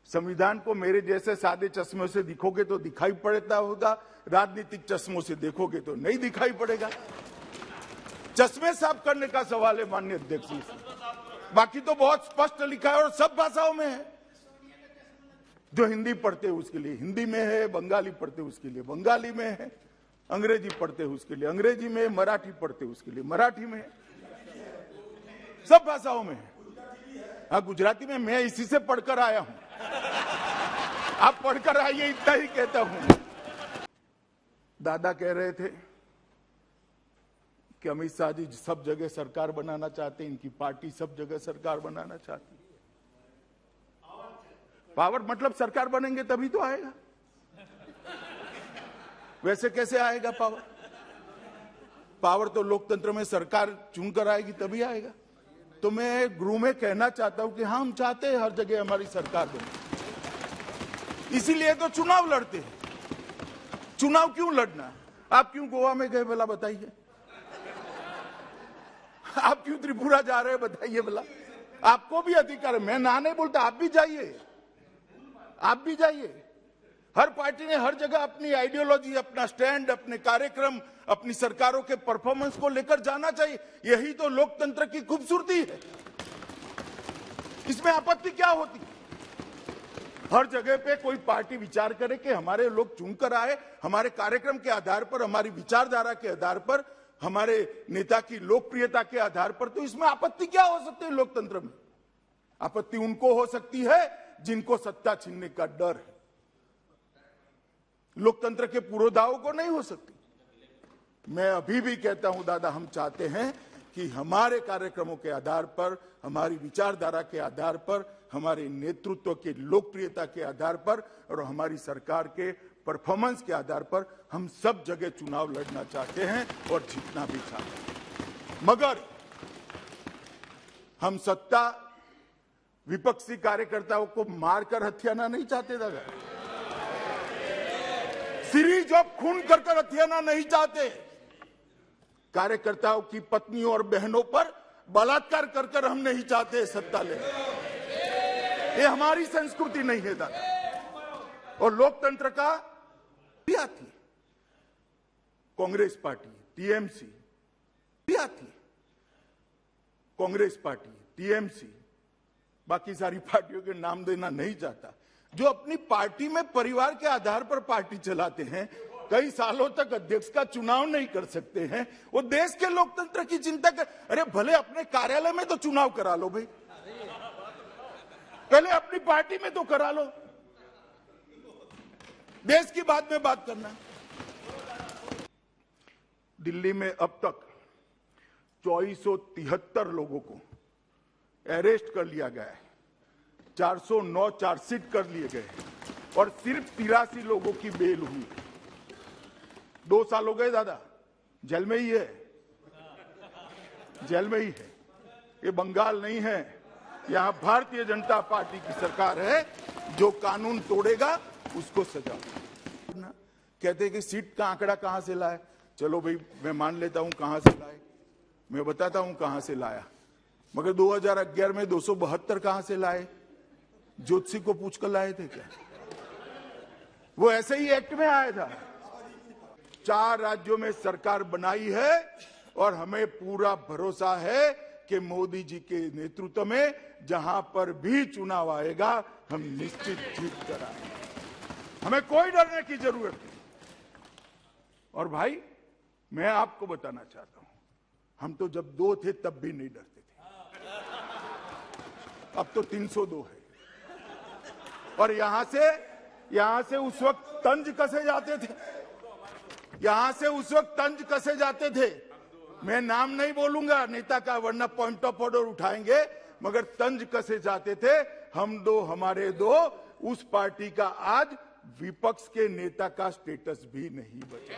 संविधान को मेरे जैसे सादे चश्मों से देखोगे तो दिखाई पड़ता होगा, राजनीतिक चश्मों से देखोगे तो नहीं दिखाई पड़ेगा। चश्मे साफ करने का सवाल है माननीय अध्यक्ष जी। बाकी तो बहुत स्पष्ट लिखा है और सब भाषाओं में है। जो हिंदी पढ़ते हैं उसके लिए हिंदी में है, बंगाली पढ़ते हैं उसके लिए बंगाली में है, अंग्रेजी पढ़ते हैं उसके लिए अंग्रेजी में, मराठी पढ़ते हैं उसके लिए मराठी में है, सब भाषाओं में है। हाँ, गुजराती में मैं इसी से पढ़कर आया हूं, आप पढ़कर आइए, इतना ही कहता हूं। दादा कह रहे थे कि अमित शाह जी सब जगह सरकार बनाना चाहते हैं, इनकी पार्टी सब जगह सरकार बनाना चाहती है। पावर मतलब सरकार बनेंगे तभी तो आएगा, वैसे कैसे आएगा पावर? पावर तो लोकतंत्र में सरकार चुनकर आएगी तभी आएगा। तो मैं गृह में कहना चाहता हूं कि हाँ, हम चाहते हैं हर जगह हमारी सरकार बने, इसीलिए तो चुनाव लड़ते हैं। चुनाव क्यों लड़ना? आप क्यों गोवा में गए भला बताइए? आप क्यों त्रिपुरा जा रहे हैं बताइए भला? आपको भी अधिकार है, मैं ना नहीं बोलता, आप भी जाइए, आप भी जाइए। हर पार्टी ने हर जगह अपनी आइडियोलॉजी, अपना स्टैंड, अपने कार्यक्रम, अपनी सरकारों के परफॉर्मेंस को लेकर जाना चाहिए। यही तो लोकतंत्र की खूबसूरती है, इसमें आपत्ति क्या होती? हर जगह पे कोई पार्टी विचार करे कि हमारे लोग चुनकर आए, हमारे कार्यक्रम के आधार पर, हमारी विचारधारा के आधार पर, हमारे नेता की लोकप्रियता के आधार पर, तो इसमें आपत्ति क्या हो सकती है? लोकतंत्र में आपत्ति उनको हो सकती है जिनको सत्ता छीनने का डर है, लोकतंत्र के पुरोधाओं को नहीं हो सकती। मैं अभी भी कहता हूं दादा, हम चाहते हैं कि हमारे कार्यक्रमों के आधार पर, हमारी विचारधारा के आधार पर, हमारे नेतृत्व की लोकप्रियता के आधार पर और हमारी सरकार के परफॉर्मेंस के आधार पर हम सब जगह चुनाव लड़ना चाहते हैं और जीतना भी चाहते हैं। मगर हम सत्ता विपक्षी कार्यकर्ताओं को मारकर हथियाना नहीं चाहते दादा, सीरीज ऑफ खून कर हथियाना नहीं चाहते, कार्यकर्ताओं की पत्नियों और बहनों पर बलात्कार कर हम नहीं चाहते सत्ता लेना। ये हमारी संस्कृति नहीं है दादा। और लोकतंत्र का भी आती, कांग्रेस पार्टी, टीएमसी भी आती, कांग्रेस पार्टी, टीएमसी, बाकी सारी पार्टियों के नाम देना नहीं चाहता, जो अपनी पार्टी में परिवार के आधार पर पार्टी चलाते हैं, कई सालों तक अध्यक्ष का चुनाव नहीं कर सकते हैं, वो देश के लोकतंत्र की चिंता कर। अरे भले अपने कार्यालय में तो चुनाव करा लो भाई, पहले अपनी पार्टी में तो करा लो, देश की बाद में बात करना। दिल्ली में अब तक 2473 लोगों को अरेस्ट कर लिया गया है, 409 चार्जशीट कर लिए गए और सिर्फ 83 लोगों की बेल हुई। 2 साल हो गए दादा, जेल में ही है, जेल में ही है। ये बंगाल नहीं है, यहां भारतीय जनता पार्टी की सरकार है। जो कानून तोड़ेगा उसको सजा। कहते कि सीट का आंकड़ा कहां से लाए? चलो भाई, मैं मान लेता हूं कहां से लाए, मैं बताता हूं कहां से लाया, मगर 2011 में 272 कहां से लाए? ज्योतिषी को पूछकर लाए थे क्या? वो ऐसे ही एक्ट में आया था। 4 राज्यों में सरकार बनाई है और हमें पूरा भरोसा है कि मोदी जी के नेतृत्व में जहां पर भी चुनाव आएगा हम निश्चित जीत कर आएंगे, हमें कोई डरने की जरूरत नहीं। और भाई, मैं आपको बताना चाहता हूं, हम तो जब 2 थे तब भी नहीं डरते थे, अब तो 302 है। और यहां से उस वक्त तंज कसे जाते थे, यहां से उस वक्त तंज कसे जाते थे। मैं नाम नहीं बोलूंगा नेता का, वरना पॉइंट ऑफ ऑर्डर उठाएंगे, मगर तंज कसे जाते थे। हम 2, हमारे 2, उस पार्टी का आज विपक्ष के नेता का स्टेटस भी नहीं बचा।